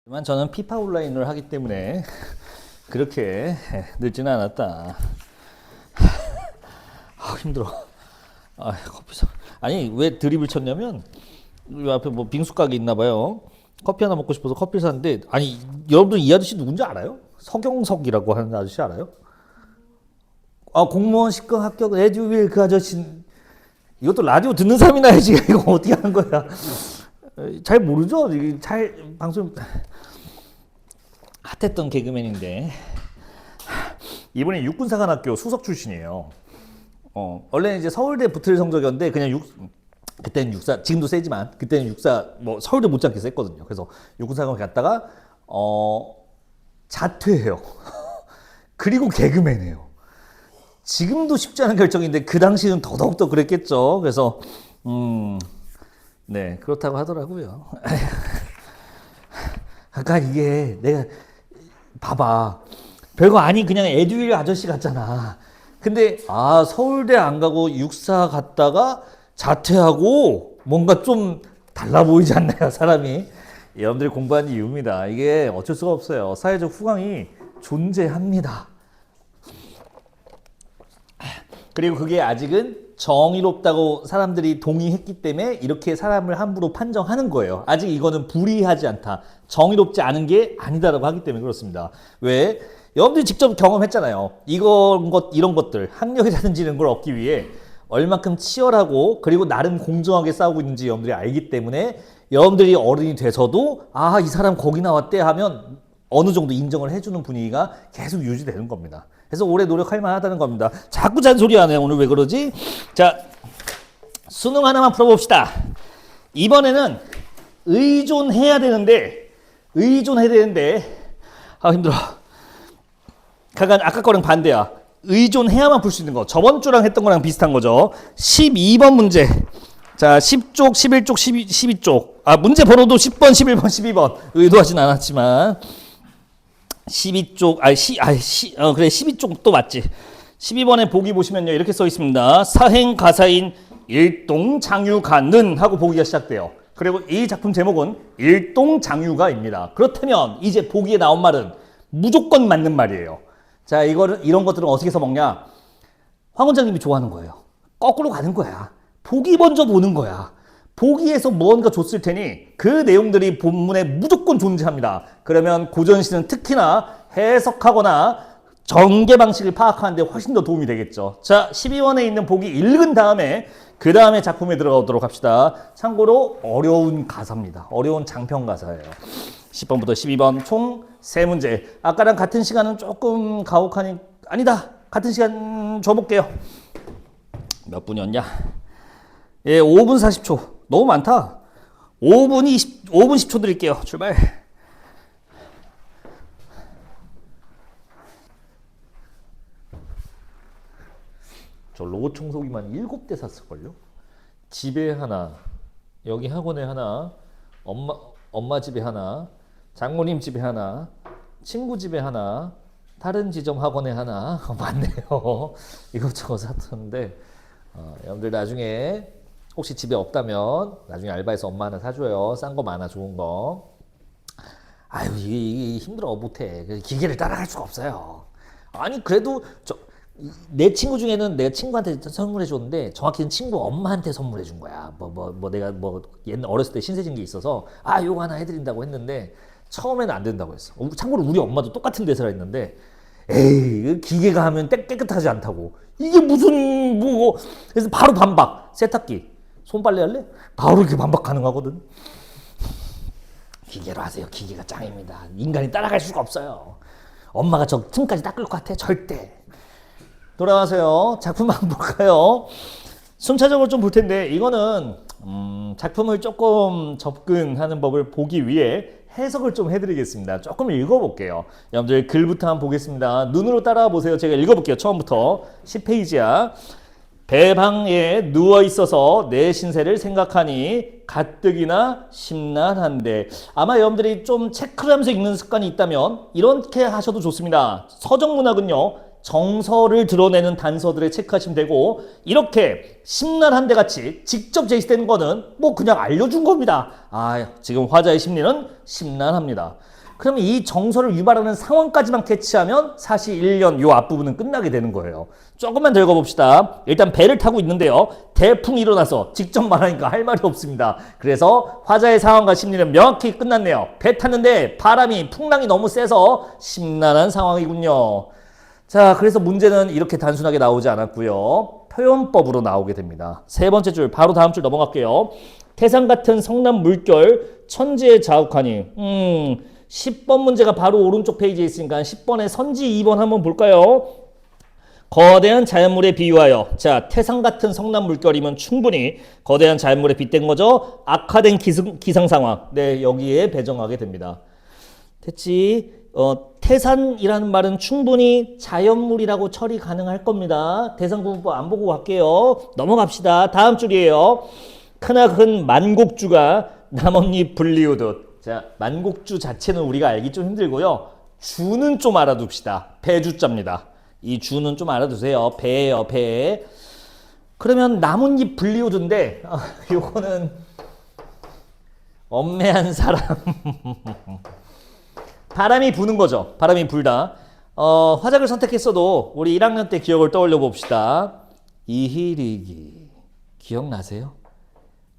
하지만 저는 피파 온라인을 하기 때문에 그렇게 늦지는 않았다. 힘들어. 커피 사. 아니 왜 드립을 쳤냐면 이 앞에 뭐 빙수 가게 있나 봐요. 커피 하나 먹고 싶어서 커피를 샀는데, 아니 여러분들 이 아저씨 누군지 알아요? 서경석이라고 하는 아저씨 알아요? 공무원 시급 합격 에듀윌 그 아저씨. 이것도 라디오 듣는 사람이나 해야지. 이거 어떻게 하는 거야? 잘 모르죠? 잘 방송 핫했던 개그맨인데 이번에 육군사관학교 수석 출신이에요. 원래 이제 서울대 붙을 성적이었는데 그냥 그때는 육사, 지금도 세지만 그때는 육사 뭐 서울대 못지않게 셌거든요. 그래서 육군사관 갔다가 자퇴해요. 그리고 개그맨이에요. 지금도 쉽지 않은 결정인데 그 당시는 더더욱더 그랬겠죠. 그래서 네, 그렇다고 하더라고요. 아까 이게 내가 봐봐, 별거 아닌 그냥 에듀윌 아저씨 같잖아. 근데 서울대 안 가고 육사 갔다가 자퇴하고 뭔가 좀 달라 보이지 않나요, 사람이? 여러분들이 공부한 이유입니다. 이게 어쩔 수가 없어요. 사회적 후광이 존재합니다. 그리고 그게 아직은 정의롭다고 사람들이 동의했기 때문에 이렇게 사람을 함부로 판정하는 거예요. 아직 이거는 불의하지 않다, 정의롭지 않은 게 아니다라고 하기 때문에 그렇습니다. 왜? 여러분들이 직접 경험했잖아요. 이런 것들, 학력이라든지 이런 걸 얻기 위해 얼만큼 치열하고 그리고 나름 공정하게 싸우고 있는지 여러분들이 알기 때문에 여러분들이 어른이 돼서도 이 사람 거기 나왔대 하면 어느 정도 인정을 해주는 분위기가 계속 유지되는 겁니다. 그래서 오래 노력할 만하다는 겁니다. 자꾸 잔소리 하네. 오늘 왜 그러지? 자, 수능 하나만 풀어봅시다. 이번에는 의존해야 되는데 힘들어. 아까 거랑 반대야. 의존해야만 풀 수 있는 거. 저번 주랑 했던 거랑 비슷한 거죠. 12번 문제. 자, 10쪽, 11쪽, 12쪽. 문제 번호도 10번, 11번, 12번. 의도하진 않았지만 12쪽, 그래, 12쪽 또 맞지. 12번에 보기 보시면요, 이렇게 써 있습니다. 사행가사인 일동장유가는 하고 보기가 시작돼요. 그리고 이 작품 제목은 일동장유가입니다. 그렇다면 이제 보기에 나온 말은 무조건 맞는 말이에요. 자, 이런 것들은 어떻게 써먹냐? 황 원장님이 좋아하는 거예요. 거꾸로 가는 거야. 보기 먼저 보는 거야. 보기에서 뭔가 줬을 테니 그 내용들이 본문에 무조건 존재합니다. 그러면 고전시는 특히나 해석하거나 전개 방식을 파악하는 데 훨씬 더 도움이 되겠죠. 자, 12번에 있는 보기 읽은 다음에 그 다음에 작품에 들어가도록 합시다. 참고로 어려운 가사입니다. 어려운 장편 가사예요. 10번부터 12번 총 3문제. 아까랑 같은 시간은 조금 가혹하니, 아니다, 같은 시간 줘볼게요. 몇 분이었냐? 5분 40초. 너무 많다. 5분 10초 드릴게요. 출발. 저 로봇 청소기만 7대 샀을걸요? 집에 하나, 여기 학원에 하나, 엄마 집에 하나, 장모님 집에 하나, 친구 집에 하나, 다른 지점 학원에 하나. 많네요. 이것저것 샀었는데 여러분들 나중에 혹시 집에 없다면 나중에 알바해서 엄마 하나 사줘요. 싼 거 많아, 좋은 거. 이게 힘들어, 못해. 기계를 따라갈 수가 없어요. 아니 그래도 내 친구 중에는 내가 친구한테 선물해 줬는데 정확히는 친구 엄마한테 선물해 준 거야. 내가 옛날 어렸을 때 신세진 게 있어서 요거 하나 해드린다고 했는데 처음에는 안 된다고 했어. 참고로 우리 엄마도 똑같은 데서 했는데 기계가 하면 깨끗하지 않다고. 이게 무슨 그래서 바로 반박. 세탁기. 손빨래 할래? 바로 이렇게 반박 가능하거든. 기계로 하세요. 기계가 짱입니다. 인간이 따라갈 수가 없어요. 엄마가 저 틈까지 닦을 것 같아? 절대. 돌아가세요. 작품 한번 볼까요? 순차적으로 좀 볼 텐데 이거는 작품을 조금 접근하는 법을 보기 위해 해석을 좀 해드리겠습니다. 조금 읽어볼게요. 여러분들 글부터 한번 보겠습니다. 눈으로 따라와 보세요. 제가 읽어볼게요. 처음부터 10페이지야. 배방에 누워있어서 내 신세를 생각하니 가뜩이나 심란한데. 아마 여러분들이 좀 체크를 하면서 읽는 습관이 있다면 이렇게 하셔도 좋습니다. 서정문학은요, 정서를 드러내는 단서들을 체크하시면 되고, 이렇게 심란한데 같이 직접 제시되는 거는 뭐 그냥 알려준 겁니다. 아, 지금 화자의 심리는 심란합니다. 그러면 이 정서를 유발하는 상황까지만 캐치하면 사실 1년 요 앞부분은 끝나게 되는 거예요. 조금만 더 읽어봅시다. 일단 배를 타고 있는데요. 대풍이 일어나서 직접 말하니까 할 말이 없습니다. 그래서 화자의 상황과 심리는 명확히 끝났네요. 배 탔는데 바람이 풍랑이 너무 세서 심란한 상황이군요. 자, 그래서 문제는 이렇게 단순하게 나오지 않았고요. 표현법으로 나오게 됩니다. 세 번째 줄, 바로 다음 줄 넘어갈게요. 태산 같은 성남 물결 천지의 자욱하니. 10번 문제가 바로 오른쪽 페이지에 있으니까 10번에 선지 2번 한번 볼까요? 거대한 자연물에 비유하여. 자, 태산 같은 성남 물결이면 충분히 거대한 자연물에 빗댄 거죠. 악화된 기상 상황. 네, 여기에 배정하게 됩니다. 됐지? 태산이라는 말은 충분히 자연물이라고 처리 가능할 겁니다. 대상구문법 안 보고 갈게요. 넘어갑시다. 다음 줄이에요. 크나큰 만곡주가 나뭇잎 불리우듯. 자, 만곡주 자체는 우리가 알기 좀 힘들고요. 주는 좀 알아둡시다. 배주자입니다. 이 주는 좀 알아두세요. 배예요, 배. 그러면 나뭇잎 불리우든데 요거는 엄매한 사람. 바람이 부는 거죠. 바람이 불다. 화작을 선택했어도 우리 1학년 때 기억을 떠올려 봅시다. 이희리기 기억나세요?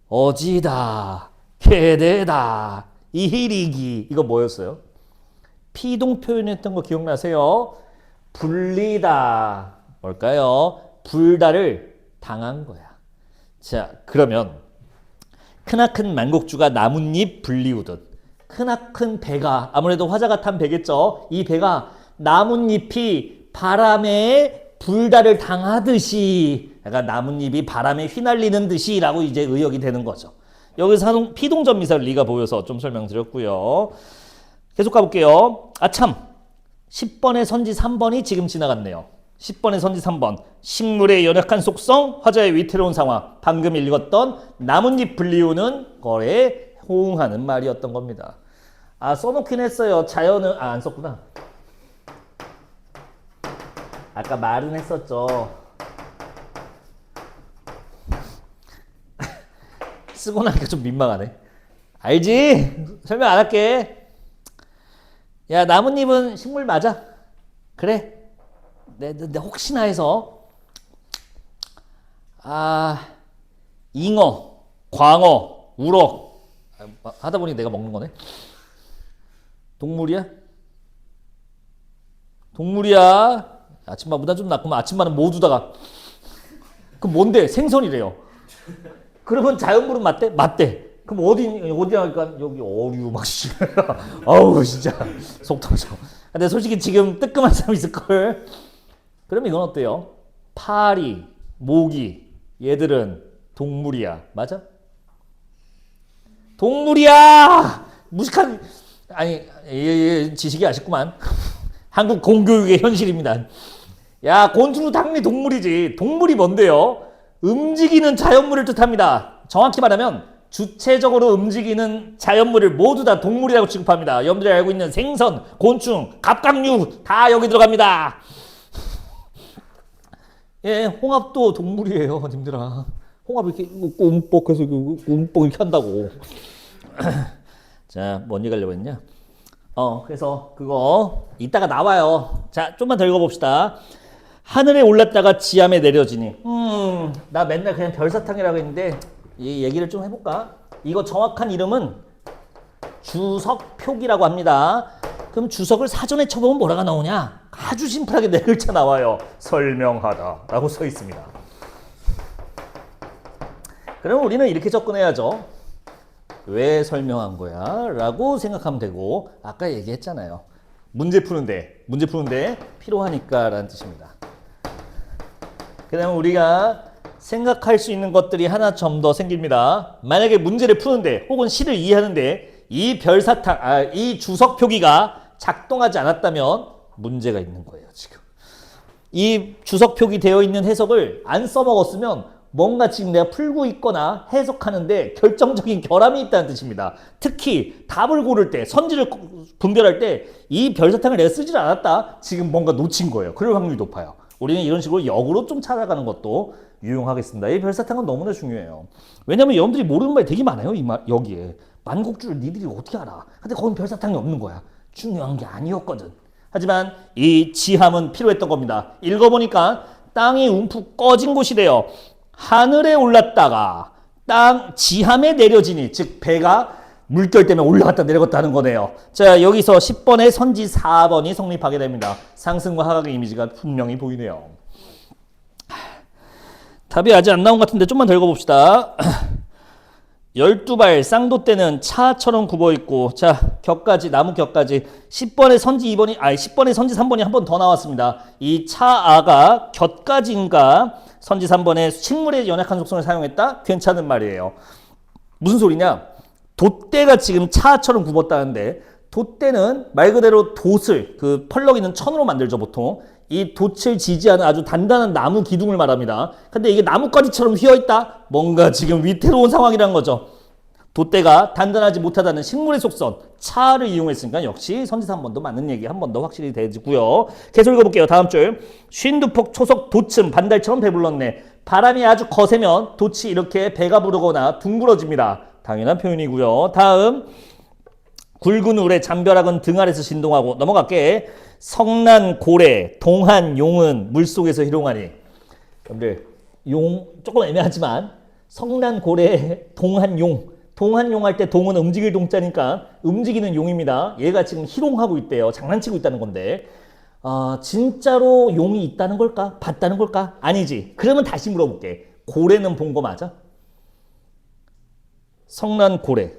어지다 개대다 이희리기 이거 뭐였어요? 피동 표현했던 거 기억나세요? 불리다 뭘까요? 불다를 당한 거야. 자, 그러면 크나큰 만곡주가 나뭇잎 불리우듯. 크나큰 배가 아무래도 화자가 탄 배겠죠. 이 배가 나뭇잎이 바람에 불다를 당하듯이 약간 나뭇잎이 바람에 휘날리는 듯이 라고 이제 의역이 되는 거죠. 여기서 피동전미사 리가 보여서 좀 설명드렸고요. 계속 가볼게요. 아참 10번의 선지 3번이 지금 지나갔네요. 10번의 선지 3번 식물의 연약한 속성 화자의 위태로운 상황 방금 읽었던 나뭇잎 불리우는 거에 호응하는 말이었던 겁니다. 아, 써놓긴 했어요. 자연은 안 썼구나. 아까 말은 했었죠. 쓰고 나니까 좀 민망하네. 알지? 설명 안 할게. 야, 나뭇잎은 식물 맞아. 그래. 내 혹시나 해서 잉어, 광어, 우럭 하다 보니 내가 먹는 거네. 동물이야? 동물이야. 아침밥보다 좀 낫구만. 아침밥은 모두 다가. 그럼 뭔데? 생선이래요. 그러면 자연물은 맞대? 맞대. 그럼 어디 하니까 여기 어류 막 씨. 아우 진짜 속 터져. 근데 솔직히 지금 뜨끔한 사람 있을걸. 그럼 이건 어때요? 파리, 모기 얘들은 동물이야. 맞아? 동물이야! 무식한 아니 지식이 아쉽구만. 한국 공교육의 현실입니다. 야, 곤충도 당연히 동물이지. 동물이 뭔데요? 움직이는 자연물을 뜻합니다. 정확히 말하면 주체적으로 움직이는 자연물을 모두 다 동물이라고 취급합니다. 여러분들이 알고 있는 생선, 곤충, 갑각류 다 여기 들어갑니다. 예, 홍합도 동물이에요, 님들아. 홍합 이렇게 움뻑해서 움뻑 이렇게 한다고. 자, 뭔 얘기 하려고 했냐? 그래서 그거 이따가 나와요. 자, 좀만 더 읽어봅시다. 하늘에 올랐다가 지함에 내려지니. 나 맨날 그냥 별사탕이라고 했는데 이 얘기를 좀 해볼까? 이거 정확한 이름은 주석표기라고 합니다. 그럼 주석을 사전에 쳐보면 뭐라가 나오냐? 아주 심플하게 네 글자 나와요. 설명하다 라고 써 있습니다. 그럼 우리는 이렇게 접근해야죠. 왜 설명한 거야? 라고 생각하면 되고, 아까 얘기했잖아요. 문제 푸는데 필요하니까 라는 뜻입니다. 그 다음에 우리가 생각할 수 있는 것들이 하나 좀 더 생깁니다. 만약에 문제를 푸는데 혹은 시를 이해하는데 이 별사탕, 이 주석 표기가 작동하지 않았다면 문제가 있는 거예요, 지금. 이 주석 표기 되어 있는 해석을 안 써먹었으면 뭔가 지금 내가 풀고 있거나 해석하는데 결정적인 결함이 있다는 뜻입니다. 특히 답을 고를 때, 선지를 분별할 때 이 별사탕을 내가 쓰질 않았다. 지금 뭔가 놓친 거예요. 그럴 확률이 높아요. 우리는 이런 식으로 역으로 좀 찾아가는 것도 유용하겠습니다. 이 별사탕은 너무나 중요해요. 왜냐면 여러분들이 모르는 말이 되게 많아요. 여기에. 만곡줄을 니들이 어떻게 알아? 근데 거긴 별사탕이 없는 거야. 중요한 게 아니었거든. 하지만 이 지함은 필요했던 겁니다. 읽어보니까 땅이 움푹 꺼진 곳이래요. 하늘에 올랐다가 땅 지함에 내려지니, 즉 배가 물결 때문에 올라갔다 내려갔다 하는 거네요. 자, 여기서 10번의 선지 4번이 성립하게 됩니다. 상승과 하강의 이미지가 분명히 보이네요. 답이 아직 안 나온 것 같은데 좀만 더 읽어봅시다. 12발 쌍돛대는 차처럼 굽어있고, 자, 격까지, 나무 격까지 10번의 선지 2번이, 10번의 선지 3번이 한 번 더 나왔습니다. 이 차아가 곁까지인가 선지 3번에 식물의 연약한 속성을 사용했다? 괜찮은 말이에요. 무슨 소리냐? 돛대가 지금 차처럼 굽었다는데, 돛대는 말 그대로 돛을, 그 펄럭 있는 천으로 만들죠, 보통. 이 돛을 지지하는 아주 단단한 나무 기둥을 말합니다. 근데 이게 나뭇가지처럼 휘어있다? 뭔가 지금 위태로운 상황이라는 거죠. 돛대가 단단하지 못하다는 식물의 속성, 차를 이용했으니까 역시 선지 3번도 맞는 얘기 한 번 더 확실히 되고요. 계속 읽어볼게요. 다음 줄. 쉰두폭 초석 돛은 반달처럼 배불렀네. 바람이 아주 거세면 돛이 이렇게 배가 부르거나 둥그러집니다. 당연한 표현이고요. 다음. 굵은 울에 잠벼락은 등 아래서 진동하고, 넘어갈게. 성난 고래 동한 용은 물속에서 희롱하니. 여러분들 용 조금 애매하지만 성난 고래 동한 용, 동한 용 할 때 동은 움직일 동자니까 움직이는 용입니다. 얘가 지금 희롱하고 있대요. 장난치고 있다는 건데, 진짜로 용이 있다는 걸까? 봤다는 걸까? 아니지. 그러면 다시 물어볼게. 고래는 본 거 맞아? 성난 고래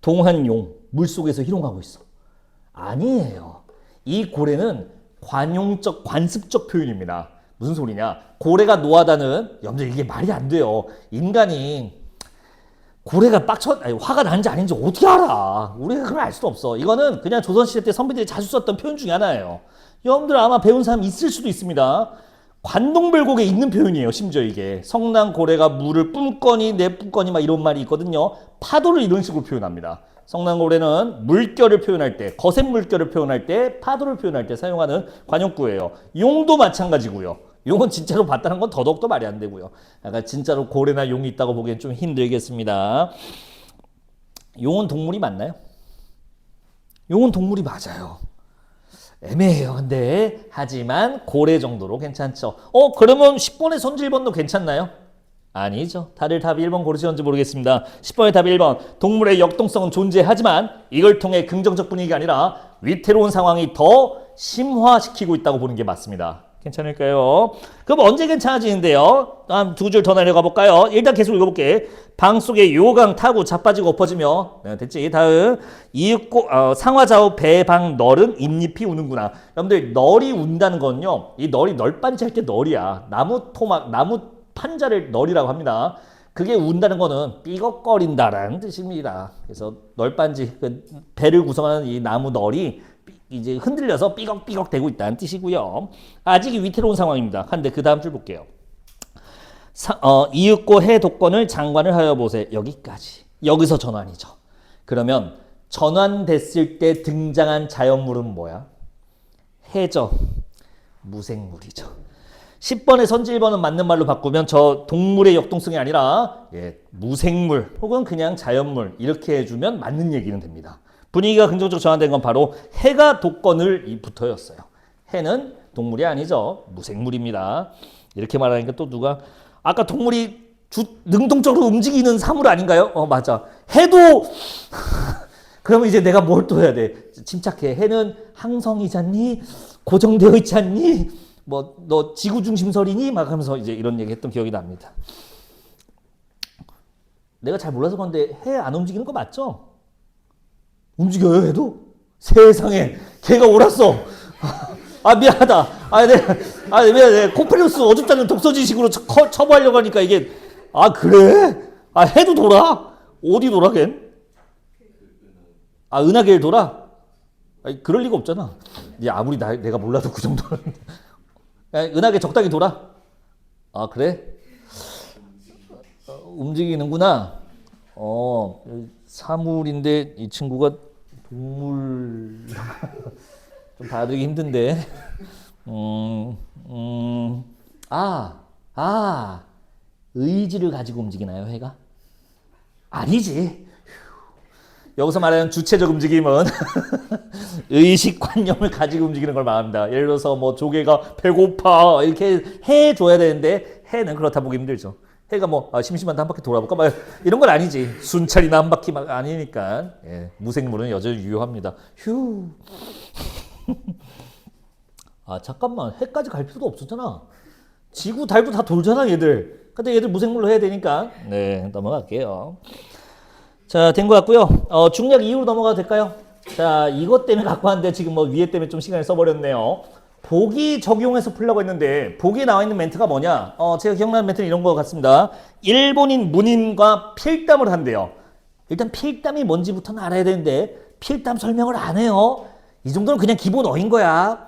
동한 용 물속에서 희롱하고 있어. 아니에요. 이 고래는 관용적, 관습적 표현입니다. 무슨 소리냐? 고래가 노하다는, 여러분들 이게 말이 안 돼요. 인간이 고래가 화가 나는지 아닌지 어떻게 알아? 우리가 그걸 알 수도 없어. 이거는 그냥 조선시대 때 선비들이 자주 썼던 표현 중에 하나예요. 여러분들 아마 배운 사람 있을 수도 있습니다. 관동별곡에 있는 표현이에요. 심지어 이게. 성난 고래가 물을 뿜거니 내뿜거니 막 이런 말이 있거든요. 파도를 이런 식으로 표현합니다. 성난고래는 물결을 표현할 때, 거센 물결을 표현할 때, 파도를 표현할 때 사용하는 관용구예요. 용도 마찬가지고요. 용은 진짜로 봤다는 건 더더욱더 말이 안 되고요. 약간 진짜로 고래나 용이 있다고 보기엔 좀 힘들겠습니다. 용은 동물이 맞나요? 용은 동물이 맞아요. 애매해요. 근데 하지만 고래 정도로 괜찮죠. 그러면 10번의 선지 1번도 괜찮나요? 아니죠. 다들 답이 1번 고르시는지 모르겠습니다. 10번의 답이 1번. 동물의 역동성은 존재하지만 이걸 통해 긍정적 분위기가 아니라 위태로운 상황이 더 심화시키고 있다고 보는 게 맞습니다. 괜찮을까요? 그럼 언제 괜찮아지는데요? 한 두 줄 더 내려가 볼까요? 일단 계속 읽어볼게. 방 속에 요강 타고 자빠지고 엎어지며, 됐지? 다음. 이윽고 상하좌우 배방 널은 잎잎이 우는구나. 여러분들 널이 운다는 건요, 이 널이 널빤지 할 때 널이야. 나무 토막, 나무 판자를 널이라고 합니다. 그게 운다는 거는 삐걱거린다라는 뜻입니다. 그래서 널빤지, 그 배를 구성하는 이 나무 널이 이제 흔들려서 삐걱삐걱 되고 있다는 뜻이고요. 아직 위태로운 상황입니다. 한데 그 다음 줄 볼게요. 이윽고 해 독건을 장관을 하여 보세. 여기까지. 여기서 전환이죠. 그러면 전환됐을 때 등장한 자연물은 뭐야? 해죠. 무생물이죠. 10번의 선지 1번은 맞는 말로 바꾸면 저 동물의 역동성이 아니라 무생물 혹은 그냥 자연물 이렇게 해주면 맞는 얘기는 됩니다. 분위기가 긍정적으로 전환된 건 바로 해가 독건을 부터였어요. 해는 동물이 아니죠. 무생물입니다. 이렇게 말하니까 또 누가 아까 동물이 능동적으로 움직이는 사물 아닌가요? 맞아. 해도 그러면 이제 내가 뭘 또 해야 돼? 침착해. 해는 항성이지 않니? 고정되어 있지 않니? 너 지구 중심설이니? 막 하면서 이제 이런 얘기 했던 기억이 납니다. 내가 잘 몰라서 그런데 해 안 움직이는 거 맞죠? 움직여요, 해도? 세상에, 걔가 옳았어. 미안하다. 미안해. 코페르니쿠스 어줍지 않은 독서지식으로 처부하려고 하니까 이게, 그래? 해도 돌아? 어디 돌아, 걘? 은하계를 돌아? 그럴 리가 없잖아. 아무리 내가 몰라도 그 정도는. 은하계 적당히 돌아? 그래? 움직이는구나. 사물인데 이 친구가 동물 좀 받아들이기 힘든데. 의지를 가지고 움직이나요, 해가? 아니지. 여기서 말하는 주체적 움직임은 의식관념을 가지고 움직이는 걸 말합니다. 예를 들어서 뭐 조개가 배고파 이렇게 해줘야 되는데 해는 그렇다 보기 힘들죠. 해가 뭐 심심한데 한 바퀴 돌아볼까 막 이런 건 아니지. 순찰이나 한 바퀴 막 아니니까. 예, 무생물은 여전히 유효합니다. 휴. 잠깐만, 해까지 갈 필요도 없었잖아. 지구, 달도 다 돌잖아 얘들. 근데 얘들 무생물로 해야 되니까. 네, 넘어갈게요. 자, 된 것 같고요. 중략 이후로 넘어가도 될까요? 자, 이것 때문에 갖고 왔는데 지금 뭐 위에 때문에 좀 시간을 써버렸네요. 보기 적용해서 풀려고 했는데 보기에 나와 있는 멘트가 뭐냐? 제가 기억나는 멘트는 이런 것 같습니다. 일본인 문인과 필담을 한대요. 일단 필담이 뭔지부터는 알아야 되는데 필담 설명을 안 해요. 이 정도는 그냥 기본 어인 거야.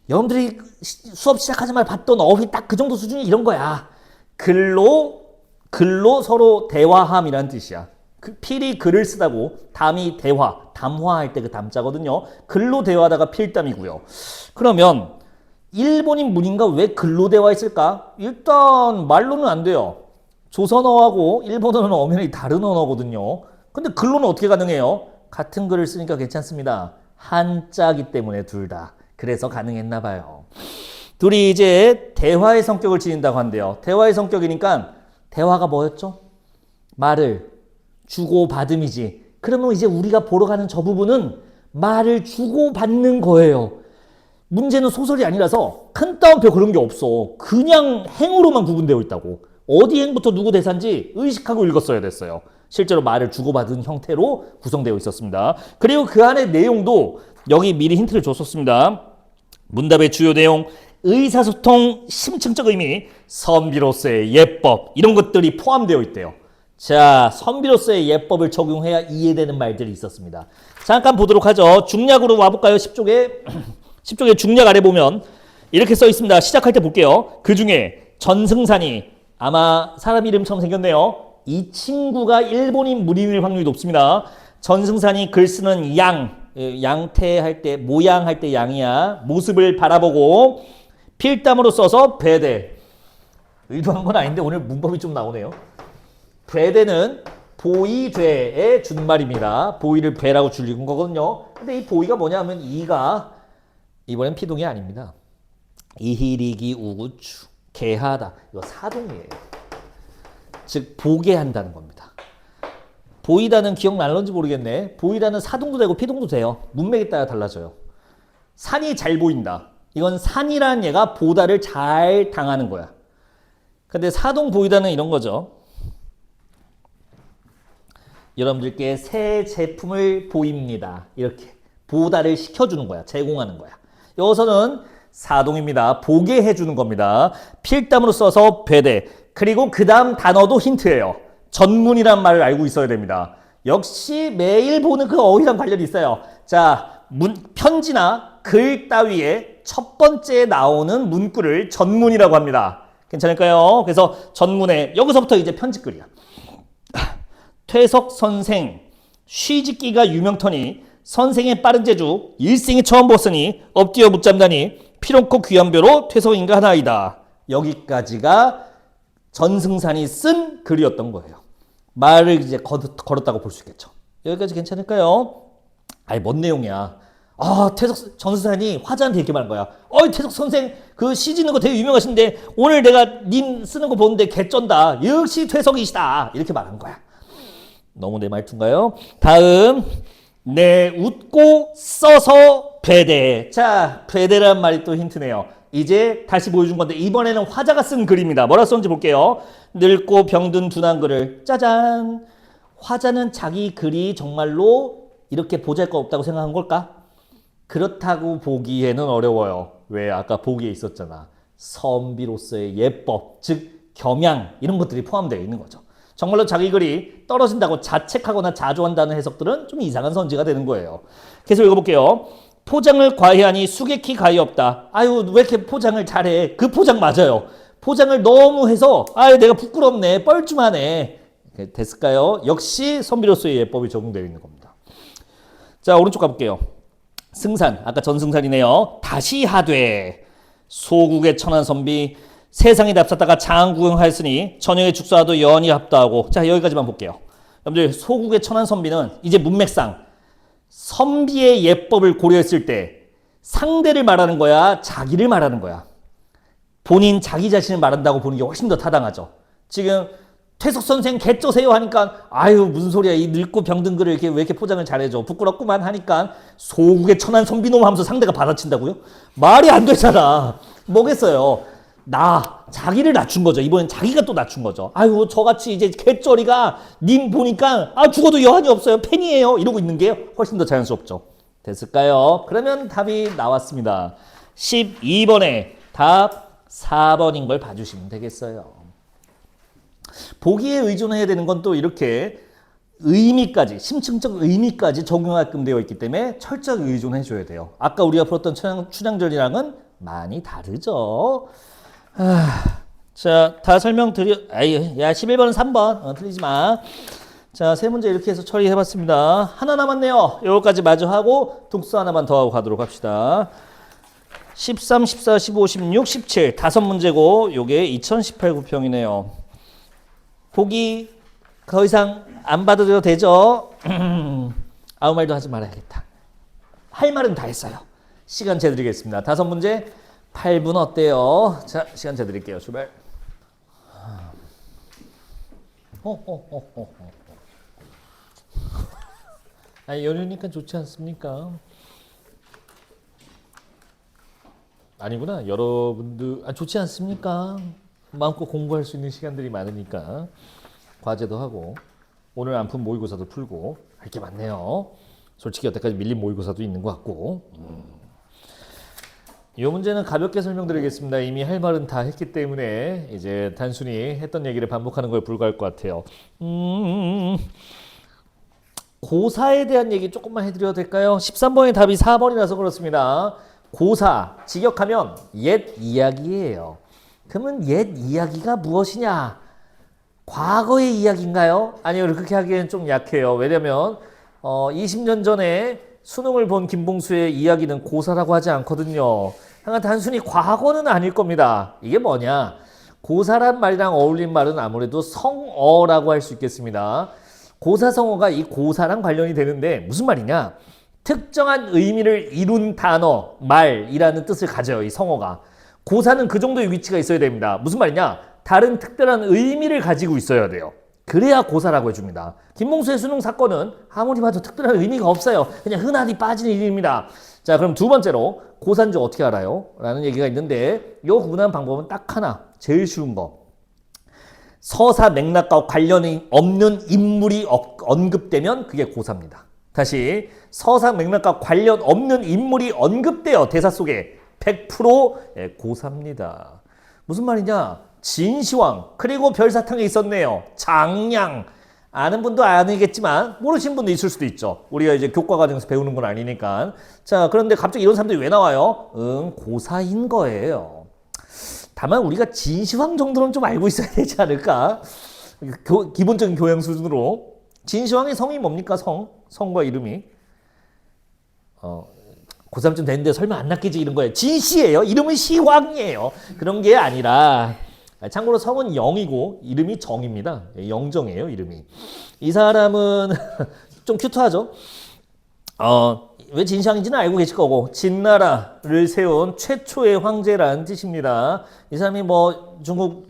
여러분들이 수업 시작하자마자 봤던 어휘 딱 그 정도 수준이 이런 거야. 글로 서로 대화함이라는 뜻이야. 필이 글을 쓰다고, 담이 대화, 담화할 때 그 담자거든요. 글로 대화하다가 필담이고요. 그러면 일본인 문인과 왜 글로 대화했을까? 일단 말로는 안 돼요. 조선어하고 일본어는 엄연히 다른 언어거든요. 근데 글로는 어떻게 가능해요? 같은 글을 쓰니까 괜찮습니다. 한자기 때문에 둘 다. 그래서 가능했나 봐요. 둘이 이제 대화의 성격을 지닌다고 한대요. 대화의 성격이니까 대화가 뭐였죠? 말을 주고받음이지. 그러면 이제 우리가 보러 가는 저 부분은 말을 주고받는 거예요. 문제는 소설이 아니라서 큰 따옴표 그런 게 없어. 그냥 행으로만 구분되어 있다고. 어디 행부터 누구 대사인지 의식하고 읽었어야 됐어요. 실제로 말을 주고받은 형태로 구성되어 있었습니다. 그리고 그 안에 내용도 여기 미리 힌트를 줬었습니다. 문답의 주요 내용, 의사소통, 심층적 의미, 선비로서의 예법 이런 것들이 포함되어 있대요. 자, 선비로서의 예법을 적용해야 이해되는 말들이 있었습니다. 잠깐 보도록 하죠. 중략으로 와볼까요? 10쪽에 10쪽에 중략 아래 보면 이렇게 써 있습니다. 시작할 때 볼게요. 그 중에 전승산이 아마 사람 이름처럼 생겼네요. 이 친구가 일본인 문인일 확률이 높습니다. 전승산이 글 쓰는 양태할 때 모양할 때 양이야. 모습을 바라보고 필담으로 써서 배대. 의도한 건 아닌데 오늘 문법이 좀 나오네요. 배대는 보이되의 준말입니다. 보이를 배라고 줄이는 거거든요. 근데 이 보이가 뭐냐면 이가 이번엔 피동이 아닙니다. 이희리기 우구추 개하다. 이거 사동이에요. 즉 보게 한다는 겁니다. 보이다는 기억날런지 모르겠네. 보이다는 사동도 되고 피동도 돼요. 문맥에 따라 달라져요. 산이 잘 보인다. 이건 산이라는 얘가 보다를 잘 당하는 거야. 근데 사동 보이다는 이런 거죠. 여러분들께 새 제품을 보입니다. 이렇게 보다를 시켜주는 거야. 제공하는 거야. 여기서는 사동입니다. 보게 해주는 겁니다. 필담으로 써서 배대. 그리고 그 다음 단어도 힌트예요. 전문이란 말을 알고 있어야 됩니다. 역시 매일 보는 그 어휘랑 관련이 있어요. 자, 편지나 글 따위에 첫 번째 나오는 문구를 전문이라고 합니다. 괜찮을까요? 그래서 전문에 여기서부터 이제 편지글이야. 퇴석 선생 쉬짓기가 유명터니 선생의 빠른 재주 일생에 처음 보았으니 엎드려 붙잡다니 피놓고 귀한벼로 퇴석인가 하나이다. 여기까지가 전승산이 쓴 글이었던 거예요. 말을 이제 걸었다고 볼 수 있겠죠. 여기까지 괜찮을까요? 아니 뭔 내용이야. 퇴석 전승산이 화자한테 이렇게 말한 거야. 퇴석 선생 그 시 짓는 거 되게 유명하신데 오늘 내가 님 쓰는 거 보는데 개쩐다. 역시 퇴석이시다. 이렇게 말한 거야. 너무 내 말투인가요? 다음 내 웃고 써서 배대. 자, 배대란 말이 또 힌트네요. 이제 다시 보여준 건데 이번에는 화자가 쓴 글입니다. 뭐라 썼는지 볼게요. 늙고 병든 둔한 글을 짜잔. 화자는 자기 글이 정말로 이렇게 보잘것없다고 생각한 걸까? 그렇다고 보기에는 어려워요. 왜? 아까 보기에 있었잖아. 선비로서의 예법, 즉 겸양 이런 것들이 포함되어 있는 거죠. 정말로 자기 글이 떨어진다고 자책하거나 자조한다는 해석들은 좀 이상한 선지가 되는 거예요. 계속 읽어볼게요. 포장을 과해하니 수객히 가히 없다. 아유 왜 이렇게 포장을 잘해. 그 포장 맞아요. 포장을 너무 해서 내가 부끄럽네, 뻘쭘하네. 됐을까요? 역시 선비로서의 예법이 적용되어 있는 겁니다. 자, 오른쪽 가볼게요. 승산, 아까 전승산이네요. 다시 하되 소국의 천한 선비 세상에 납쌌다가 장구경하였으니 전형의 축사와도 연히 합다하고. 자, 여기까지만 볼게요. 여러분들, 소국의 천한 선비는 이제 문맥상 선비의 예법을 고려했을 때 상대를 말하는 거야, 자기를 말하는 거야? 본인 자기 자신을 말한다고 보는 게 훨씬 더 타당하죠. 지금 퇴석 선생 개쩌세요 하니까 무슨 소리야, 이 늙고 병든 글을 이렇게 왜 이렇게 포장을 잘해줘, 부끄럽구만 하니까 소국의 천한 선비놈 하면서 상대가 받아친다고요? 말이 안 되잖아. 뭐겠어요? 자기를 낮춘 거죠. 이번엔 자기가 또 낮춘 거죠. 저같이 이제 개쩌리가 님 보니까 죽어도 여한이 없어요, 팬이에요, 이러고 있는 게 훨씬 더 자연스럽죠. 됐을까요? 그러면 답이 나왔습니다. 12번에 답 4번인 걸 봐주시면 되겠어요. 보기에 의존해야 되는 건 또 이렇게 의미까지, 심층적 의미까지 적용하게끔 되어 있기 때문에 철저하게 의존해줘야 돼요. 아까 우리가 풀었던 춘향전이랑은 많이 다르죠. 자, 다 설명드려. 11번은 3번. 틀리지 마. 자, 세 문제 이렇게 해서 처리해봤습니다. 하나 남았네요. 요거까지 마저 하고 독서 하나만 더 하고 가도록 합시다. 13, 14, 15, 16, 17 다섯 문제고 요게 2018 구평이네요. 보기 더 이상 안 받아도 되죠? 아무 말도 하지 말아야겠다. 할 말은 다 했어요. 시간 재드리겠습니다. 다섯 문제 8분 어때요? 자, 시간 재드릴게요. 출발. 연휴니까 좋지 않습니까? 아니구나. 여러분들 좋지 않습니까? 마음껏 공부할 수 있는 시간들이 많으니까 과제도 하고 오늘 안 푼 모의고사도 풀고 할 게 많네요. 솔직히 여태까지 밀린 모의고사도 있는 것 같고. 이 문제는 가볍게 설명드리겠습니다. 이미 할 말은 다 했기 때문에 이제 단순히 했던 얘기를 반복하는 거에 불과할 것 같아요. 고사에 대한 얘기 조금만 해드려도 될까요? 13번의 답이 4번이라서 그렇습니다. 고사, 직역하면 옛 이야기예요. 그러면 옛 이야기가 무엇이냐? 과거의 이야기인가요? 아니요, 그렇게 하기엔 좀 약해요. 왜냐면 20년 전에 수능을 본 김봉수의 이야기는 고사라고 하지 않거든요. 그러니까 단순히 과거는 아닐 겁니다. 이게 뭐냐? 고사란 말이랑 어울린 말은 아무래도 성어라고 할 수 있겠습니다. 고사성어가 이 고사랑 관련이 되는데 무슨 말이냐? 특정한 의미를 이룬 단어, 말이라는 뜻을 가져요, 이 성어가. 고사는 그 정도의 위치가 있어야 됩니다. 무슨 말이냐? 다른 특별한 의미를 가지고 있어야 돼요. 그래야 고사라고 해줍니다. 김봉수의 수능 사건은 아무리 봐도 특별한 의미가 없어요. 그냥 흔하디 빠지는 일입니다. 자, 그럼 두 번째로 고사인지 어떻게 알아요? 라는 얘기가 있는데 이 구분하는 방법은 딱 하나, 제일 쉬운 거. 서사 맥락과 관련이 없는 인물이 언급되면 그게 고사입니다. 다시, 서사 맥락과 관련 없는 인물이 언급돼요, 대사 속에. 100% 고사입니다. 무슨 말이냐? 진시황, 그리고 별사탕에 있었네요. 장량. 아는 분도 아니겠지만 모르시는 분도 있을 수도 있죠. 우리가 이제 교과 과정에서 배우는 건 아니니까. 자, 그런데 갑자기 이런 사람들이 왜 나와요? 고사인 거예요. 다만 우리가 진시황 정도는 좀 알고 있어야 되지 않을까? 기본적인 교양 수준으로. 진시황의 성이 뭡니까? 성과 이름이. 고3쯤 됐는데 설마 안 낚이지 이런 거예요. 진시예요. 이름은 시황이에요. 그런 게 아니라, 참고로 성은 영이고 이름이 정입니다. 영정이에요, 이름이. 이 사람은 좀 큐트하죠. 왜 진시황인지는 알고 계실 거고, 진나라를 세운 최초의 황제라는 뜻입니다. 이 사람이 중국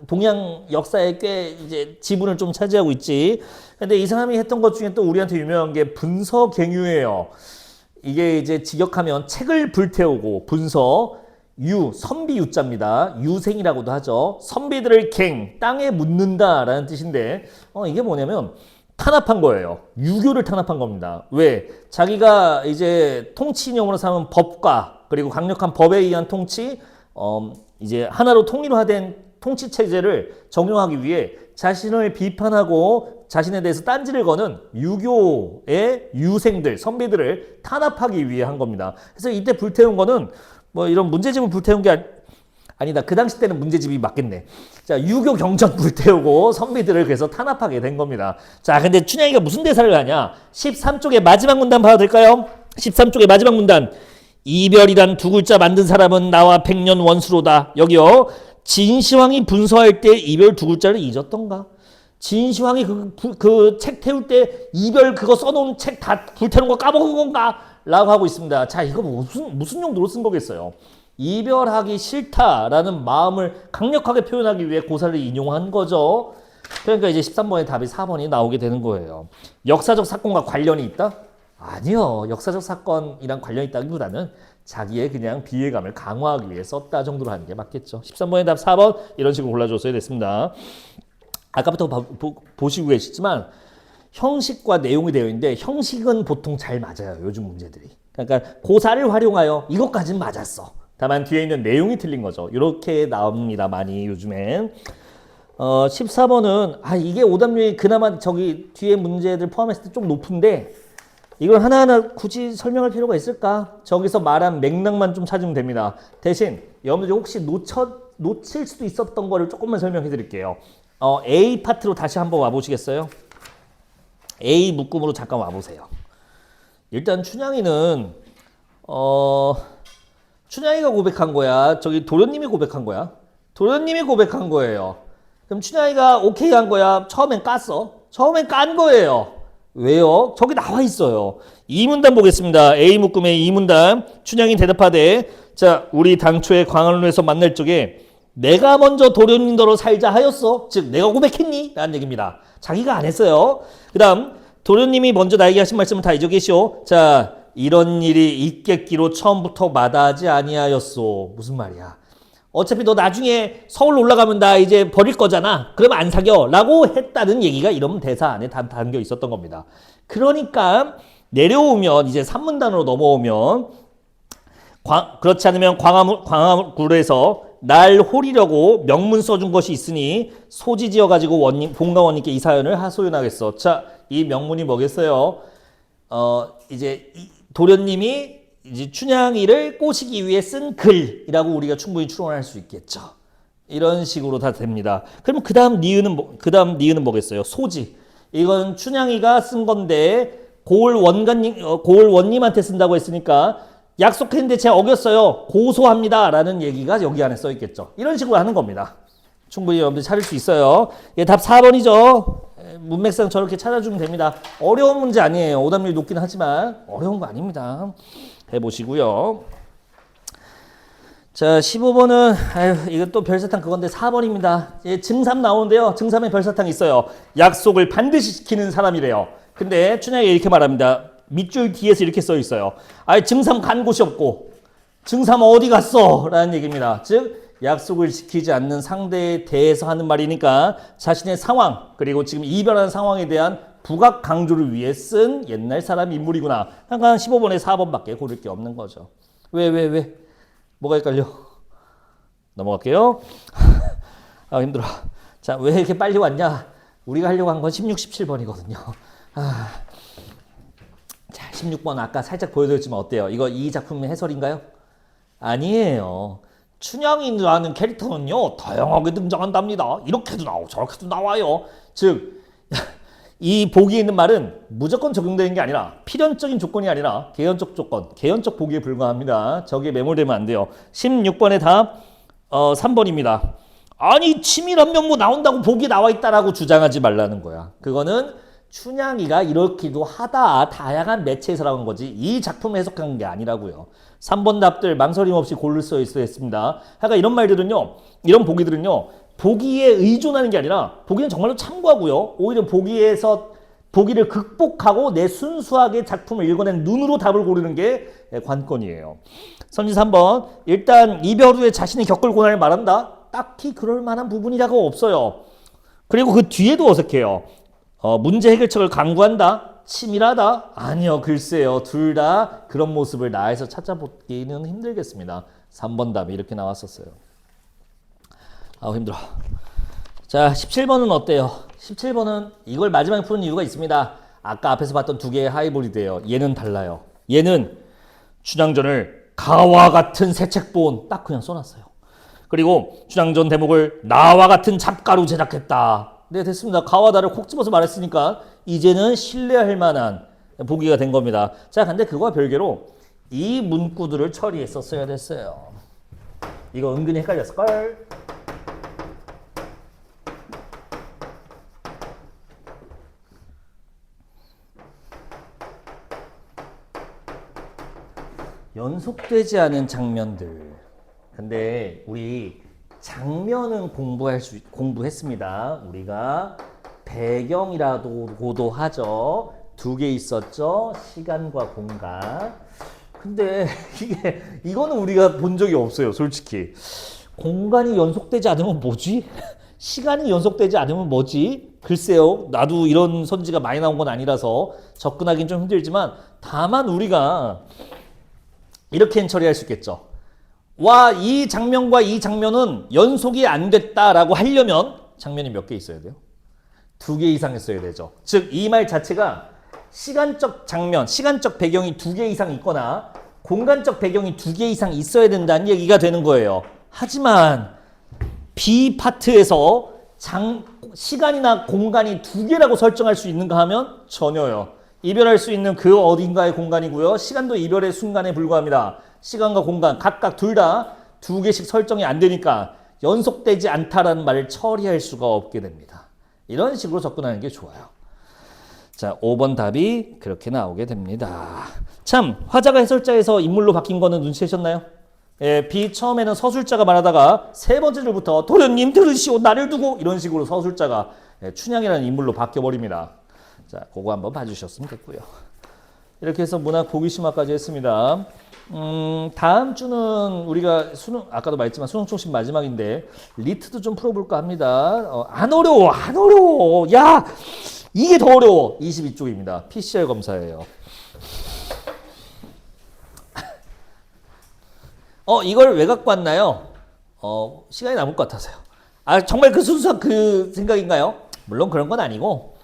동양 역사에 꽤 이제 지분을 좀 차지하고 있지. 근데 이 사람이 했던 것 중에 또 우리한테 유명한 게 분서갱유예요. 이게 이제 직역하면 책을 불태우고, 분서, 선비 유자입니다. 유생이라고도 하죠. 선비들을 땅에 묻는다라는 뜻인데, 이게 뭐냐면 탄압한 거예요. 유교를 탄압한 겁니다. 왜? 자기가 이제 통치 이념으로 삼은 법과 그리고 강력한 법에 의한 통치, 이제 하나로 통일화된 통치 체제를 적용하기 위해 자신을 비판하고 자신에 대해서 딴지를 거는 유교의 유생들, 선비들을 탄압하기 위해 한 겁니다. 그래서 이때 불태운 거는 이런 문제집을 불태운 게 아니다. 그 당시 때는 문제집이 맞겠네. 자, 유교 경전 불태우고 선비들을 그래서 탄압하게 된 겁니다. 자, 근데 춘향이가 무슨 대사를 하냐? 13쪽의 마지막 문단 봐도 될까요? 13쪽의 마지막 문단. 이별이란 두 글자 만든 사람은 나와 백년 원수로다. 여기요. 진시황이 분서할 때 이별 두 글자를 잊었던가? 진시황이 그 책 태울 때 이별 그거 써놓은 책 다 불태우는 거 까먹은 건가? 라고 하고 있습니다. 자, 이거 무슨 용도로 쓴 거겠어요? 이별하기 싫다라는 마음을 강력하게 표현하기 위해 고사를 인용한 거죠. 그러니까 이제 13번의 답이 4번이 나오게 되는 거예요. 역사적 사건과 관련이 있다? 아니요. 역사적 사건이랑 관련이 있다기보다는 자기의 그냥 비애감을 강화하기 위해 썼다 정도로 하는 게 맞겠죠. 13번의 답 4번 이런 식으로 골라줬어야 됐습니다. 아까부터 보시고 계시지만 형식과 내용이 되어 있는데 형식은 보통 잘 맞아요. 요즘 문제들이. 그러니까 고사를 활용하여 이것까지는 맞았어. 다만 뒤에 있는 내용이 틀린 거죠. 이렇게 나옵니다. 많이 요즘엔. 14번은 이게 오답률이 그나마 저기 뒤에 문제들 포함했을 때 좀 높은데 이걸 하나하나 굳이 설명할 필요가 있을까? 저기서 말한 맥락만 좀 찾으면 됩니다. 대신 여러분들이 혹시 놓칠 수도 있었던 거를 조금만 설명해 드릴게요. A 파트로 다시 한번 와보시겠어요? A 묶음으로 잠깐 와보세요. 일단 춘향이는 춘향이가 고백한 거야? 저기 도련님이 고백한 거야? 도련님이 고백한 거예요. 그럼 춘향이가 오케이 한 거야? 처음엔 깠어? 처음엔 깐 거예요. 왜요? 저기 나와 있어요. 이 문단 보겠습니다. A 묶음의 이 문단. 춘향이 대답하되 자, 우리 당초에 광안루에서 만날 적에 내가 먼저 도련님더러 살자 하였어. 즉 내가 고백했니? 라는 얘기입니다. 자기가 안 했어요. 그 다음 도련님이 먼저 나에게 하신 말씀을 다 잊어 계시오. 자, 이런 일이 있겠기로 처음부터 마다하지 아니하였소. 무슨 말이야? 어차피 너 나중에 서울 올라가면 나 이제 버릴 거잖아. 그러면 안 사겨. 라고 했다는 얘기가 이런 대사 안에 담겨 있었던 겁니다. 그러니까 내려오면 이제 산문단으로 넘어오면 그렇지 않으면 광화굴에서 날 호리려고 명문 써준 것이 있으니 소지 지어가지고 본가원님께 이 사연을 하소연하겠어. 자, 이 명문이 뭐겠어요? 이제 도련님이 이제 춘향이를 꼬시기 위해 쓴 글이라고 우리가 충분히 추론할 수 있겠죠. 이런 식으로 다 됩니다. 그러면 그 다음 니은은 뭐겠어요? 소지. 이건 춘향이가 쓴 건데 고을원님한테 쓴다고 했으니까 약속했는데 제가 어겼어요. 고소합니다. 라는 얘기가 여기 안에 써 있겠죠. 이런 식으로 하는 겁니다. 충분히 여러분들 찾을 수 있어요. 예, 답 4번이죠. 문맥상 저렇게 찾아주면 됩니다. 어려운 문제 아니에요. 오답률이 높긴 하지만 어려운 거 아닙니다. 해보시고요. 자, 15번은 이거 또 별사탕 그건데 4번입니다. 예, 증삼 나오는데요. 증삼에 별사탕 있어요. 약속을 반드시 지키는 사람이래요. 근데 춘향이 이렇게 말합니다. 밑줄 뒤에서 이렇게 써 있어요. 증삼 간 곳이 없고 증삼 어디 갔어? 라는 얘기입니다. 즉 약속을 지키지 않는 상대에 대해서 하는 말이니까 자신의 상황 그리고 지금 이별한 상황에 대한 부각 강조를 위해 쓴 옛날 사람 인물이구나. 한 15번에 4번밖에 고를 게 없는 거죠. 왜? 뭐가 헷갈려? 넘어갈게요. 힘들어. 자, 왜 이렇게 빨리 왔냐? 우리가 하려고 한 건 16, 17번이거든요. 자, 16번 아까 살짝 보여드렸지만 어때요? 이거 이 작품의 해설인가요? 아니에요. 춘향이라는 캐릭터는요, 다양하게 등장한답니다. 이렇게도 나오고 저렇게도 나와요. 즉, 이 보기에 있는 말은 무조건 적용되는 게 아니라 필연적인 조건이 아니라 개연적 조건, 개연적 보기에 불과합니다. 저기에 매몰되면 안 돼요. 16번의 답 3번입니다. 아니 치밀한 면모 나온다고 보기에 나와 있다라고 주장하지 말라는 거야. 그거는 춘향이가 이렇기도 하다 다양한 매체에서 나온 거지 이 작품 해석한 게 아니라고요. 3번 답들 망설임 없이 고를 수 있어야 했습니다. 그러니까 이런 말들은요, 이런 보기들은요, 보기에 의존하는 게 아니라 보기는 정말로 참고하고요. 오히려 보기를 극복하고 내 순수하게 작품을 읽어낸 눈으로 답을 고르는 게 관건이에요. 선지 3번. 일단 이별 후에 자신이 겪을 고난을 말한다. 딱히 그럴 만한 부분이라고 없어요. 그리고 그 뒤에도 어색해요. 문제 해결책을 강구한다. 치밀하다. 아니요. 글쎄요. 둘 다 그런 모습을 나에서 찾아보기는 힘들겠습니다. 3번 답이 이렇게 나왔었어요. 힘들어. 자, 17번은 어때요? 17번은 이걸 마지막에 푸는 이유가 있습니다. 아까 앞에서 봤던 두 개의 하이브리드예요. 얘는 달라요. 얘는 춘향전을 가와 같은 새 책본 딱 그냥 써놨어요. 그리고 주장전 대목을 나와 같은 잡가로 제작했다. 네, 됐습니다. 가와 다를 콕 집어서 말했으니까 이제는 신뢰할 만한 보기가 된 겁니다. 자, 근데 그거와 별개로 이 문구들을 처리했었어야 됐어요. 이거 은근히 헷갈렸을걸? 연속되지 않은 장면들. 근데 우리 장면은 공부했습니다. 우리가 배경이라고도 하죠. 두 개 있었죠. 시간과 공간. 근데 이거는 우리가 본 적이 없어요. 솔직히. 공간이 연속되지 않으면 뭐지? 시간이 연속되지 않으면 뭐지? 글쎄요. 나도 이런 선지가 많이 나온 건 아니라서 접근하기는 좀 힘들지만 다만 우리가 이렇게는 처리할 수 있겠죠. 와, 이 장면과 이 장면은 연속이 안 됐다라고 하려면 장면이 몇 개 있어야 돼요? 2개 이상 있어야 되죠. 즉, 이 말 자체가 시간적 장면, 시간적 배경이 2개 이상 있거나 공간적 배경이 2개 이상 있어야 된다는 얘기가 되는 거예요. 하지만 B 파트에서 시간이나 공간이 2개라고 설정할 수 있는가 하면 전혀요. 이별할 수 있는 그 어딘가의 공간이고요. 시간도 이별의 순간에 불과합니다. 시간과 공간 각각 둘 다 2개씩 설정이 안 되니까 연속되지 않다라는 말을 처리할 수가 없게 됩니다. 이런 식으로 접근하는 게 좋아요. 자, 5번 답이 그렇게 나오게 됩니다. 참, 화자가 해설자에서 인물로 바뀐 거는 눈치채셨나요? 예, B 처음에는 서술자가 말하다가 세 번째 줄부터 도련님 들으시오 나를 두고 이런 식으로 서술자가 춘향이라는 인물로 바뀌어버립니다. 자, 그거 한번 봐주셨으면 됐고요. 이렇게 해서 문학 보기심화까지 했습니다. 다음 주는 우리가 수능, 아까도 말했지만 수능 총식 마지막인데 리트도 좀 풀어볼까 합니다. 안 어려워, 안 어려워. 야, 이게 더 어려워. 22쪽입니다. PCR 검사예요. 이걸 왜 갖고 왔나요? 시간이 남을 것 같아서요. 아, 정말 그 순수한 그 생각인가요? 물론 그런 건 아니고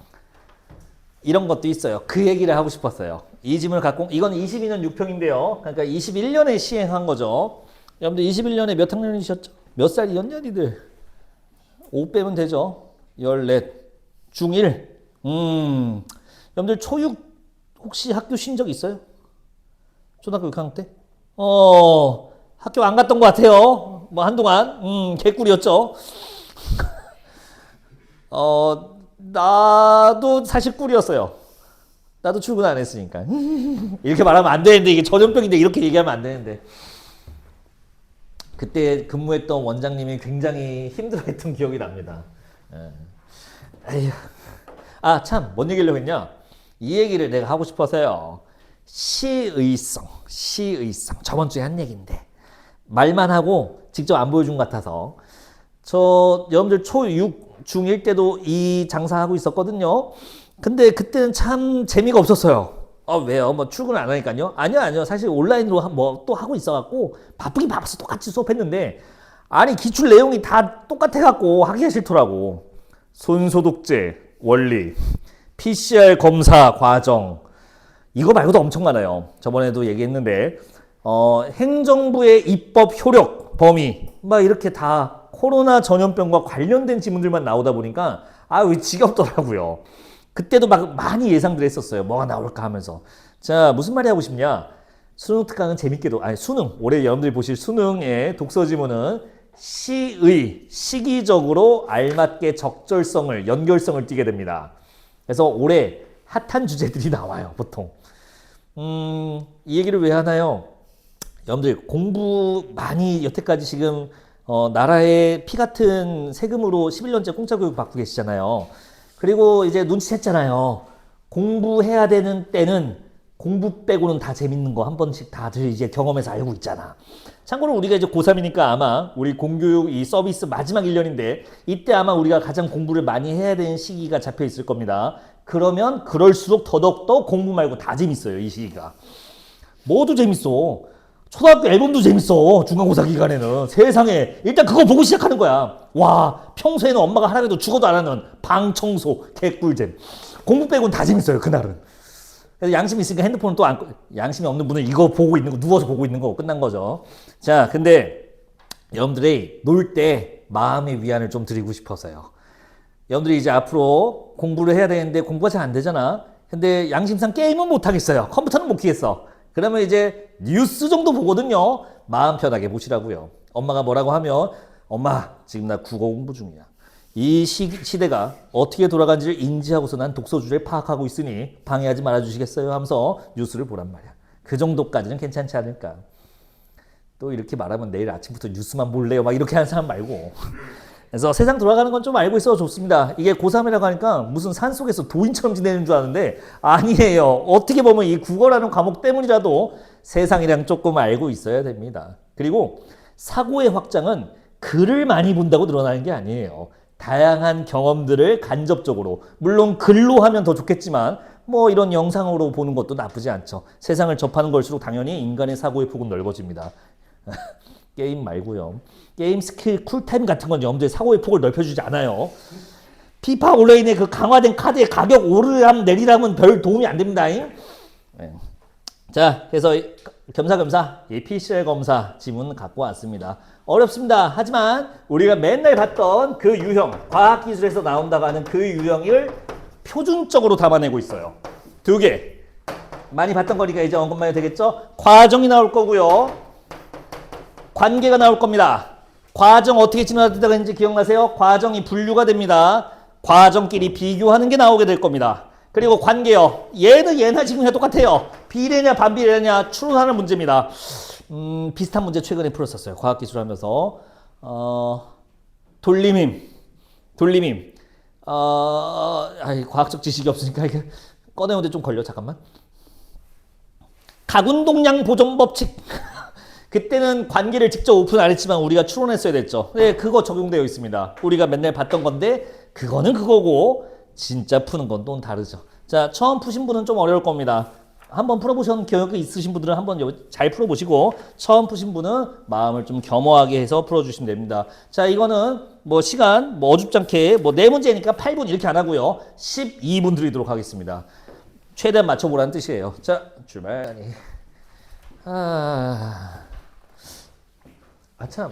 이런 것도 있어요. 그 얘기를 하고 싶었어요. 이 짐을 갖고, 이건 22년 6평인데요. 그러니까 21년에 시행한 거죠. 여러분들 21년에 몇 학년이셨죠? 몇 살이었냐, 니들? 5 빼면 되죠. 14. 중1. 여러분들 초6 혹시 학교 쉰 적 있어요? 초등학교 6학년 때? 학교 안 갔던 것 같아요. 뭐 한동안. 개꿀이었죠. 나도 사실 꿀이었어요. 나도 출근 안 했으니까. 이렇게 말하면 안 되는데, 이게 전염병인데 이렇게 얘기하면 안 되는데. 그때 근무했던 원장님이 굉장히 힘들어했던 기억이 납니다. 에휴. 아, 참, 뭔 얘기를 했냐? 이 얘기를 내가 하고 싶어서요. 시의성. 저번 주에 한 얘기인데. 말만 하고 직접 안 보여준 것 같아서. 여러분들 초6, 중1 때도 이 장사하고 있었거든요. 근데 그때는 참 재미가 없었어요. 왜요? 뭐 출근 안 하니까요? 아니요. 사실 온라인으로 뭐 또 하고 있어갖고 바쁘긴 바빠서 똑같이 수업했는데 아니 기출 내용이 다 똑같아갖고 하기가 싫더라고. 손소독제 원리, PCR 검사 과정 이거 말고도 엄청 많아요. 저번에도 얘기했는데 행정부의 입법 효력 범위 막 이렇게 다 코로나 전염병과 관련된 지문들만 나오다 보니까 지겹더라고요. 그때도 막 많이 예상들 했었어요. 뭐가 나올까 하면서. 자, 무슨 말이 하고 싶냐? 수능 특강은 재밌게도, 수능, 올해 여러분들이 보실 수능의 독서 지문은 시기적으로 알맞게 적절성을, 연결성을 띠게 됩니다. 그래서 올해 핫한 주제들이 나와요, 보통. 이 얘기를 왜 하나요? 여러분들 공부 많이 여태까지 지금 나라의 피 같은 세금으로 11년째 공짜 교육 받고 계시잖아요. 그리고 이제 눈치챘잖아요. 공부해야 되는 때는 공부 빼고는 다 재밌는 거 한 번씩 다들 이제 경험해서 알고 있잖아. 참고로 우리가 이제 고3이니까 아마 우리 공교육 이 서비스 마지막 1년인데 이때 아마 우리가 가장 공부를 많이 해야 되는 시기가 잡혀 있을 겁니다. 그러면 그럴수록 더더욱더 공부 말고 다 재밌어요, 이 시기가. 뭐도 재밌어. 초등학교 앨범도 재밌어. 중간고사 기간에는. 세상에. 일단 그거 보고 시작하는 거야. 와, 평소에는 엄마가 하라고 해도 죽어도 안 하는 방 청소, 개꿀잼. 공부 빼고는 다 재밌어요, 그날은. 그래서 양심이 있으니까 핸드폰은 양심이 없는 분은 이거 보고 있는 거, 누워서 보고 있는 거 끝난 거죠. 자, 근데 여러분들이 놀 때 마음의 위안을 좀 드리고 싶어서요. 여러분들이 이제 앞으로 공부를 해야 되는데 공부가 잘 안 되잖아. 근데 양심상 게임은 못 하겠어요. 컴퓨터는 못 키겠어. 그러면 이제 뉴스 정도 보거든요. 마음 편하게 보시라고요. 엄마가 뭐라고 하면 엄마 지금 나 국어 공부 중이야. 이 시대가 어떻게 돌아가는지를 인지하고서 난 독서 주제를 파악하고 있으니 방해하지 말아주시겠어요 하면서 뉴스를 보란 말이야. 그 정도까지는 괜찮지 않을까. 또 이렇게 말하면 내일 아침부터 뉴스만 볼래요 막 이렇게 하는 사람 말고. 그래서 세상 돌아가는 건 좀 알고 있어도 좋습니다. 이게 고3이라고 하니까 무슨 산속에서 도인처럼 지내는 줄 아는데 아니에요. 어떻게 보면 이 국어라는 과목 때문이라도 세상이랑 조금 알고 있어야 됩니다. 그리고 사고의 확장은 글을 많이 본다고 늘어나는 게 아니에요. 다양한 경험들을 간접적으로, 물론 글로 하면 더 좋겠지만 뭐 이런 영상으로 보는 것도 나쁘지 않죠. 세상을 접하는 걸수록 당연히 인간의 사고의 폭은 넓어집니다. 게임 말고요. 게임 스킬 쿨타임 같은 건 여러분들 사고의 폭을 넓혀주지 않아요. 피파 온라인의 그 강화된 카드의 가격 오르람 내리람은 별 도움이 안 됩니다. 네. 자, 그래서 겸사겸사 PCR 검사 지문 갖고 왔습니다. 어렵습니다. 하지만 우리가 맨날 봤던 그 유형, 과학기술에서 나온다고 하는 그 유형을 표준적으로 담아내고 있어요. 2개. 많이 봤던 거니까 이제 언급만 해도 되겠죠? 과정이 나올 거고요. 관계가 나올 겁니다. 과정 어떻게 진화되는지 기억나세요? 과정이 분류가 됩니다. 과정끼리 비교하는 게 나오게 될 겁니다. 그리고 관계요. 얘는 얘나 지금 똑같아요. 비례냐 반비례냐 추론하는 문제입니다. 비슷한 문제 최근에 풀었었어요. 과학기술 하면서. 돌림힘. 과학적 지식이 없으니까 이게 꺼내오는데 좀 걸려. 잠깐만. 가군동량 보존 법칙. 그때는 관계를 직접 오픈 안 했지만 우리가 추론했어야 됐죠. 네, 그거 적용되어 있습니다. 우리가 맨날 봤던 건데 그거는 그거고 진짜 푸는 건 또 다르죠. 자, 처음 푸신 분은 좀 어려울 겁니다. 한번 풀어보신 경험이 있으신 분들은 한번 잘 풀어보시고 처음 푸신 분은 마음을 좀 겸허하게 해서 풀어주시면 됩니다. 자, 이거는 뭐 시간 뭐 어줍지 않게 뭐 4문제니까 8분 이렇게 안 하고요. 12분 드리도록 하겠습니다. 최대한 맞춰보라는 뜻이에요. 자, 출발. 참,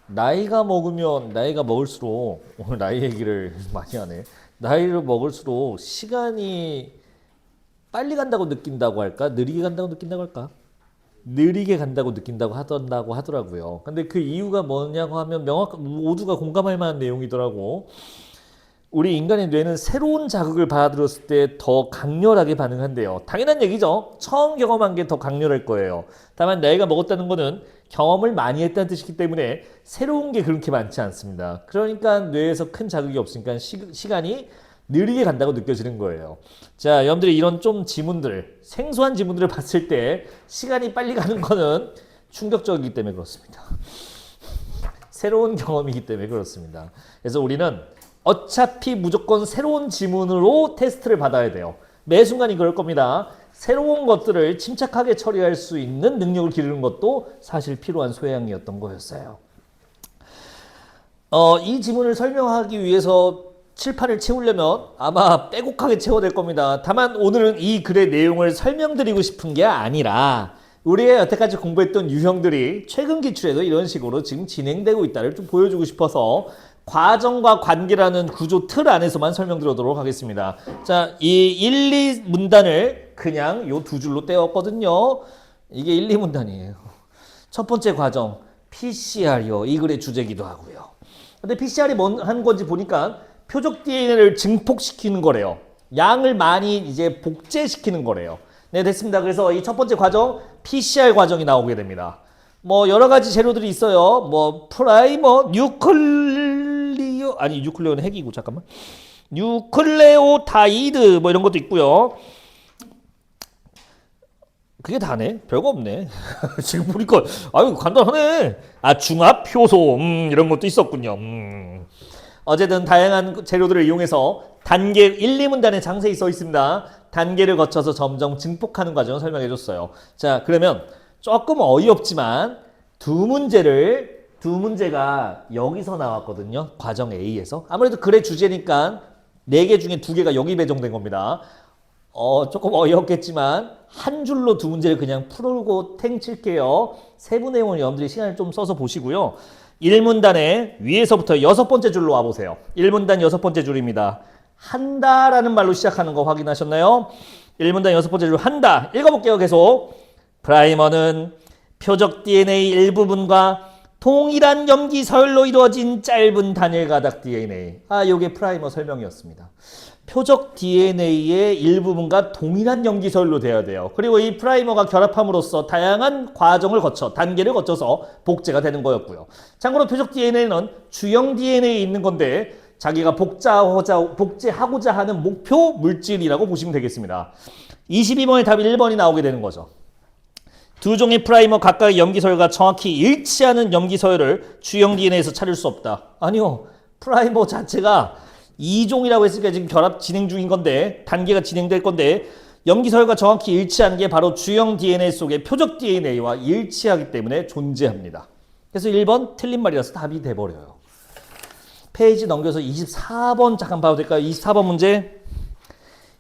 나이가 먹을수록 오늘 나이 얘기를 많이 하네. 나이를 먹을수록 시간이 빨리 간다고 느낀다고 할까? 느리게 간다고 느낀다고 할까? 느리게 간다고 느낀다고 하더라고요. 근데 그 이유가 뭐냐고 하면 모두가 공감할 만한 내용이더라고. 우리 인간의 뇌는 새로운 자극을 받아들였을 때 더 강렬하게 반응한대요. 당연한 얘기죠. 처음 경험한 게 더 강렬할 거예요. 다만 나이가 먹었다는 거는 경험을 많이 했다는 뜻이기 때문에 새로운 게 그렇게 많지 않습니다. 그러니까 뇌에서 큰 자극이 없으니까 시간이 느리게 간다고 느껴지는 거예요. 자, 여러분들이 이런 좀 지문들, 생소한 지문들을 봤을 때 시간이 빨리 가는 거는 충격적이기 때문에 그렇습니다. 새로운 경험이기 때문에 그렇습니다. 그래서 우리는 어차피 무조건 새로운 지문으로 테스트를 받아야 돼요. 매 순간이 그럴 겁니다. 새로운 것들을 침착하게 처리할 수 있는 능력을 기르는 것도 사실 필요한 소양이었던 거였어요. 이 지문을 설명하기 위해서 칠판을 채우려면 아마 빼곡하게 채워야 될 겁니다. 다만 오늘은 이 글의 내용을 설명드리고 싶은 게 아니라 우리가 여태까지 공부했던 유형들이 최근 기출에도 이런 식으로 지금 진행되고 있다를 좀 보여주고 싶어서 과정과 관계라는 구조 틀 안에서만 설명드리도록 하겠습니다. 자, 이 1, 2 문단을 그냥 요 2줄로 떼었거든요. 이게 1, 2문단이에요. 첫 번째 과정, PCR이요. 이 글의 주제기도 하고요. 근데 PCR이 뭔 한 건지 보니까 표적 DNA를 증폭시키는 거래요. 양을 많이 이제 복제시키는 거래요. 네, 됐습니다. 그래서 이 첫 번째 과정, PCR 과정이 나오게 됩니다. 뭐 여러 가지 재료들이 있어요. 뭐 프라이머, 뉴클레오는 핵이고 잠깐만. 뉴클레오타이드 뭐 이런 것도 있고요. 그게 다네. 별거 없네. 지금 보니까 아유 간단하네. 중합 효소 이런 것도 있었군요. 어쨌든 다양한 재료들을 이용해서 단계 1, 2문단에 자세히 써 있습니다. 단계를 거쳐서 점점 증폭하는 과정을 설명해 줬어요. 자, 그러면 조금 어이없지만 두 문제가 여기서 나왔거든요. 과정 A에서. 아무래도 글의 주제니까 4개 중에 2개가 여기 배정된 겁니다. 조금 어이없겠지만 한 줄로 두 문제를 그냥 풀고 탱 칠게요. 세부 내용을 여러분들이 시간을 좀 써서 보시고요. 1문단의 위에서부터 여섯 번째 줄로 와보세요. 1문단 여섯 번째 줄입니다. 한다라는 말로 시작하는 거 확인하셨나요? 1문단 여섯 번째 줄 한다. 읽어볼게요. 계속. 프라이머는 표적 DNA 일부분과 동일한 염기 서열로 이루어진 짧은 단일 가닥 DNA. 요게 프라이머 설명이었습니다. 표적 DNA의 일부분과 동일한 염기 서열로 되어야 돼요. 그리고 이 프라이머가 결합함으로써 다양한 과정을 거쳐, 단계를 거쳐서 복제가 되는 거였고요. 참고로 표적 DNA는 주형 DNA에 있는 건데 자기가 복제하고자 하는 목표 물질이라고 보시면 되겠습니다. 22번의 답이 1번이 나오게 되는 거죠. 두 종의 프라이머 각각의 염기서열과 정확히 일치하는 염기서열을 주형 DNA에서 찾을 수 없다. 아니요. 프라이머 자체가 2종이라고 했으니까 지금 결합 진행 중인 건데 단계가 진행될 건데 염기서열과 정확히 일치하는 게 바로 주형 DNA 속의 표적 DNA와 일치하기 때문에 존재합니다. 그래서 1번 틀린 말이라서 답이 돼버려요. 페이지 넘겨서 24번 잠깐 봐도 될까요? 24번 문제.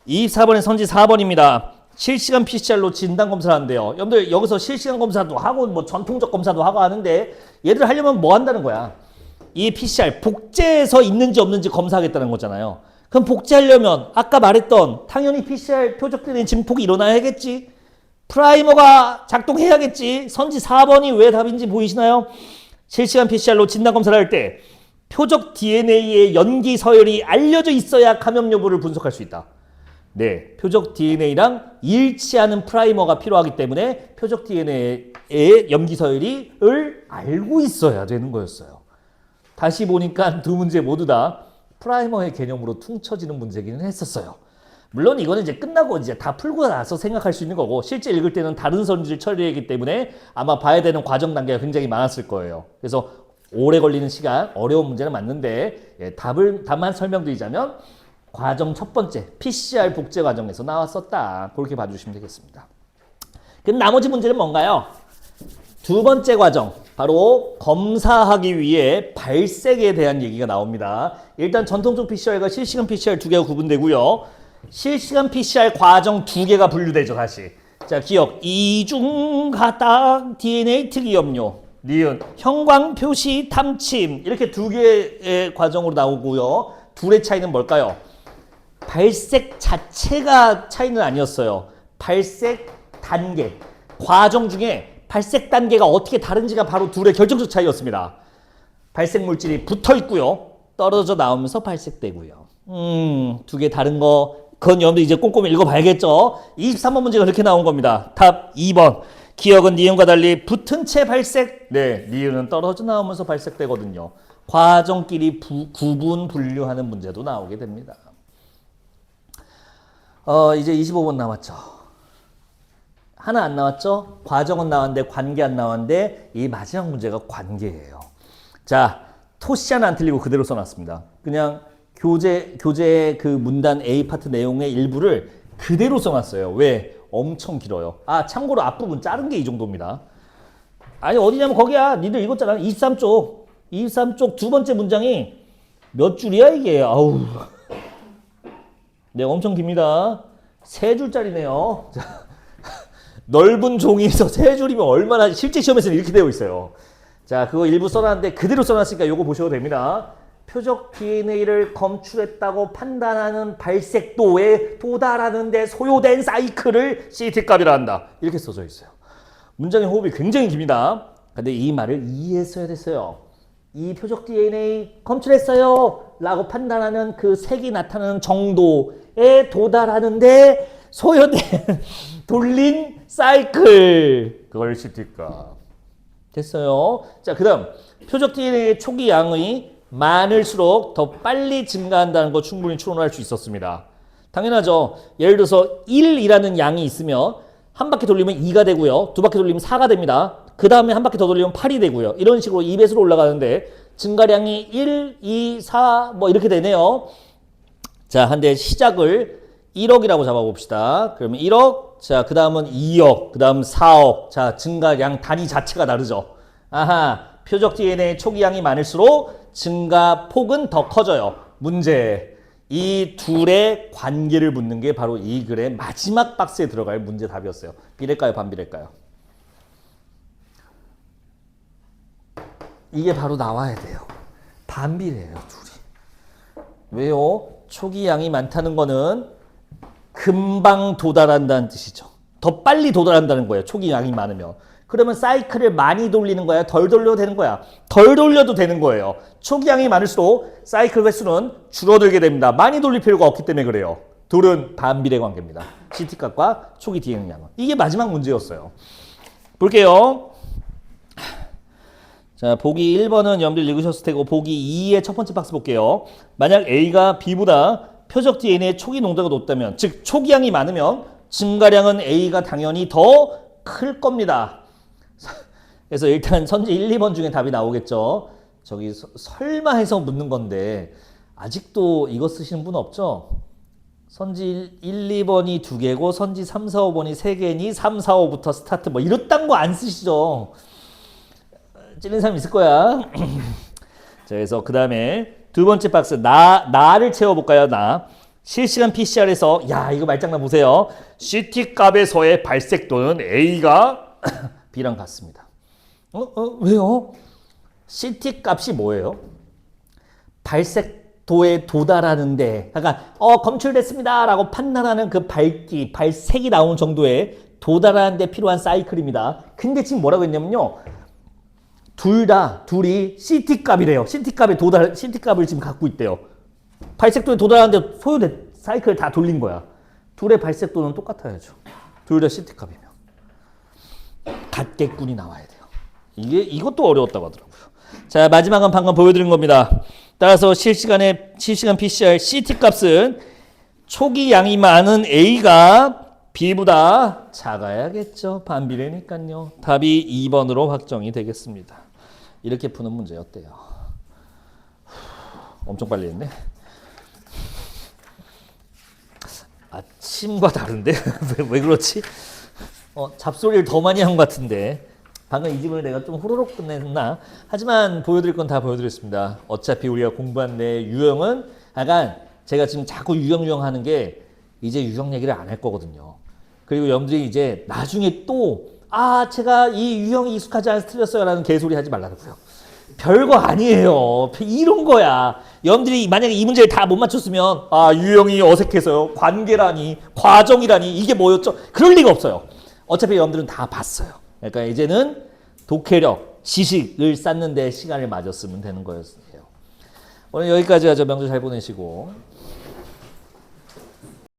24번의 선지 4번입니다. 실시간 PCR로 진단검사를 한대요. 여러분들 여기서 실시간 검사도 하고 뭐 전통적 검사도 하고 하는데 얘들 하려면 뭐 한다는 거야? 이 PCR 복제해서 있는지 없는지 검사하겠다는 거잖아요. 그럼 복제하려면 아까 말했던 당연히 PCR 표적 DNA 증폭이 일어나야겠지. 프라이머가 작동해야겠지. 선지 4번이 왜 답인지 보이시나요? 실시간 PCR로 진단검사를 할 때 표적 DNA의 연기 서열이 알려져 있어야 감염 여부를 분석할 수 있다. 네, 표적 DNA랑 일치하는 프라이머가 필요하기 때문에 표적 DNA의 염기 서열을 알고 있어야 되는 거였어요. 다시 보니까 두 문제 모두 다 프라이머의 개념으로 퉁쳐지는 문제기는 했었어요. 물론 이거는 이제 끝나고 이제 다 풀고 나서 생각할 수 있는 거고 실제 읽을 때는 다른 선지를 처리하기 때문에 아마 봐야 되는 과정 단계가 굉장히 많았을 거예요. 그래서 오래 걸리는 시간, 어려운 문제는 맞는데 답만 설명드리자면 과정 첫 번째 PCR 복제 과정에서 나왔었다. 그렇게 봐주시면 되겠습니다. 그럼 나머지 문제는 뭔가요? 두 번째 과정, 바로 검사하기 위해 발색에 대한 얘기가 나옵니다. 일단 전통적 PCR과 실시간 PCR 두 개가 구분되고요. 실시간 PCR 과정 두 개가 분류되죠. 다시. 자, 기억. 이중가닥 DNA 특이 염료. 니은 형광 표시 탐침. 이렇게 두 개의 과정으로 나오고요. 둘의 차이는 뭘까요? 발색 자체가 차이는 아니었어요. 발색 단계. 과정 중에 발색 단계가 어떻게 다른지가 바로 둘의 결정적 차이였습니다. 발색 물질이 붙어 있고요. 떨어져 나오면서 발색되고요. 두 개 다른 거. 그건 여러분들 이제 꼼꼼히 읽어봐야겠죠. 23번 문제가 그렇게 나온 겁니다. 답 2번. 기억은 니은과 달리 붙은 채 발색. 네, 니은은 떨어져 나오면서 발색되거든요. 과정끼리 구분 분류하는 문제도 나오게 됩니다. 이제 25번 남았죠. 하나 안 나왔죠? 과정은 나왔는데 관계 안 나왔는데 이 마지막 문제가 관계예요. 자, 토시 하나 안 틀리고 그대로 써놨습니다. 그냥 교재 그 문단 A 파트 내용의 일부를 그대로 써놨어요. 왜? 엄청 길어요. 참고로 앞부분 자른 게 이 정도입니다. 아니 어디냐면 거기야. 니들 읽었잖아. 23쪽. 23쪽 두 번째 문장이 몇 줄이야 이게. 아우. 네, 엄청 깁니다. 세 줄짜리네요. 자, 넓은 종이에서 세 줄이면 얼마나 실제 시험에서는 이렇게 되어 있어요. 자, 그거 일부 써놨는데 그대로 써놨으니까 이거 보셔도 됩니다. 표적 DNA를 검출했다고 판단하는 발색도에 도달하는 데 소요된 사이클을 CT값이라 한다. 이렇게 써져 있어요. 문장의 호흡이 굉장히 깁니다. 근데 이 말을 이해했어야 됐어요. 이 표적 DNA 검출했어요 라고 판단하는 그 색이 나타나는 정도에 도달하는데 소요된 돌린 사이클, 그걸 CT값. 됐어요. 자, 그 다음 표적 DNA의 초기 양이 많을수록 더 빨리 증가한다는 거 충분히 추론할 수 있었습니다. 당연하죠. 예를 들어서 1이라는 양이 있으면 한 바퀴 돌리면 2가 되고요. 두 바퀴 돌리면 4가 됩니다. 그 다음에 한 바퀴 더 돌리면 8이 되고요. 이런 식으로 2배수로 올라가는데 증가량이 1, 2, 4 뭐 이렇게 되네요. 자, 한데 시작을 1억이라고 잡아봅시다. 그러면 1억, 자, 그 다음은 2억, 그 다음 4억. 자, 증가량 단위 자체가 다르죠. 표적 DNA 초기양이 많을수록 증가폭은 더 커져요. 문제. 이 둘의 관계를 묻는 게 바로 이 글의 마지막 박스에 들어갈 문제 답이었어요. 비례일까요? 반비례일까요? 이게 바로 나와야 돼요. 반비례예요, 둘이. 왜요? 초기 양이 많다는 거는 금방 도달한다는 뜻이죠. 더 빨리 도달한다는 거예요. 초기 양이 많으면. 그러면 사이클을 많이 돌리는 거야? 덜 돌려도 되는 거야? 덜 돌려도 되는 거예요. 초기 양이 많을수록 사이클 횟수는 줄어들게 됩니다. 많이 돌릴 필요가 없기 때문에 그래요. 둘은 반비례 관계입니다. CT값과 초기 디행 양은. 이게 마지막 문제였어요. 볼게요. 자, 보기 1번은 여러분들 읽으셨을 테고 보기 2의 첫 번째 박스 볼게요. 만약 A가 B보다 표적 DNA 초기 농도가 높다면, 즉 초기양이 많으면 증가량은 A가 당연히 더 클 겁니다. 그래서 일단 선지 1, 2번 중에 답이 나오겠죠. 저기 설마 해서 묻는 건데 아직도 이거 쓰시는 분 없죠? 선지 1, 2번이 2개고 선지 3, 4, 5번이 3개니 3, 4, 5부터 스타트 뭐 이렇단 거 안 쓰시죠? 찔린 사람 있을 거야. 자, 그래서 그 다음에 두 번째 박스 나를 채워볼까요? 나. 실시간 PCR에서 야 이거 말장난 보세요. CT 값에서의 발색도는 A가 B랑 같습니다. 왜요? CT 값이 뭐예요? 발색도에 도달하는데, 그러니까 검출됐습니다라고 판단하는 그 발색이 나오는 정도에 도달하는데 필요한 사이클입니다. 근데 지금 뭐라고 했냐면요. 둘이 CT 값이래요. CT 값을 지금 갖고 있대요. 발색도에 도달하는데 사이클을 다 돌린 거야. 둘의 발색도는 똑같아야죠. 둘 다 CT 값이면. 같겠군이 나와야 돼요. 이것도 어려웠다고 하더라고요. 자, 마지막은 방금 보여드린 겁니다. 따라서 실시간 PCR CT 값은 초기 양이 많은 A가 B보다 작아야겠죠. 반비례니까요. 답이 2번으로 확정이 되겠습니다. 이렇게 푸는 문제 어때요? 엄청 빨리 했네. 아침과 다른데? 왜 그렇지? 잡소리를 더 많이 한 것 같은데 방금 이 집을 내가 좀 후루룩 끝냈나? 하지만 보여드릴 건 다 보여드렸습니다. 어차피 우리가 공부한 내 유형은 약간 제가 지금 자꾸 유형 하는 게 이제 유형 얘기를 안 할 거거든요. 그리고 여러분들이 이제 나중에 또 제가 이 유형이 익숙하지 않아서 틀렸어요 라는 개소리 하지 말라고요. 별거 아니에요. 이런 거야. 여러분들이 만약에 이 문제를 다 못 맞췄으면 유형이 어색해서요. 관계라니 과정이라니 이게 뭐였죠? 그럴 리가 없어요. 어차피 여러분들은 다 봤어요. 그러니까 이제는 독해력, 지식을 쌓는 데 시간을 맞았으면 되는 거였어요. 오늘 여기까지 하죠. 명절 잘 보내시고.